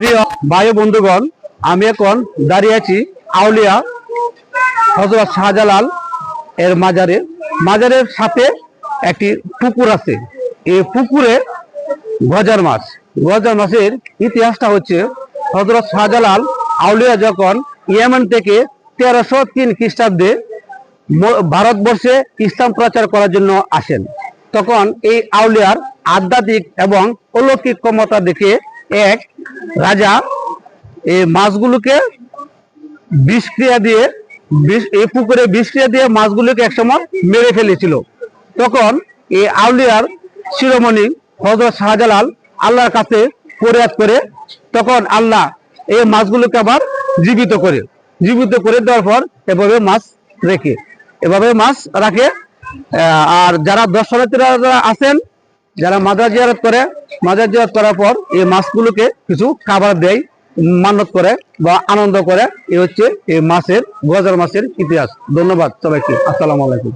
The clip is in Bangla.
প্রিয় ভাই বন্ধুগণ, আমি এখন দাঁড়িয়ে আছি আউলিয়া হযরত শাহজালাল এর মাজারের সাথে একটি পুকুর আছে। এই পুকুরে গজার মাছের ইতিহাসটা হচ্ছে, হযরত শাহজালাল আউলিয়া যখন ইয়েমেন থেকে 1303 খ্রিস্টাব্দে ভারতবর্ষে ইসলাম প্রচার করার জন্য আসেন, তখন এই আউলিয়ার আধ্যাত্মিক এবং অলৌকিক ক্ষমতা দেখে এক রাজা এই মাছগুলোকে এই পুকুরে বিষক্রিয়া দিয়ে মাছগুলোকে একসময় মেরে ফেলেছিল। তখন এই আউলিয়ার শিরোমণি হযরত শাহজালাল আল্লাহর কাছে ফরিয়াদ করে, তখন আল্লাহ এই মাছগুলোকে আবার জীবিত করে দেওয়ার পর এভাবে মাছ রাখে। আর যারা দর্শনার্থীরা আছেন, যারা মাজার জিয়ারত করার পর এই মাছগুলোকে কিছু খাবার দেয়, মান্যত করে বা আনন্দ করে। এই হচ্ছে এই গজার মাছের ইতিহাস। ধন্যবাদ সবাইকে। আসসালামু আলাইকুম।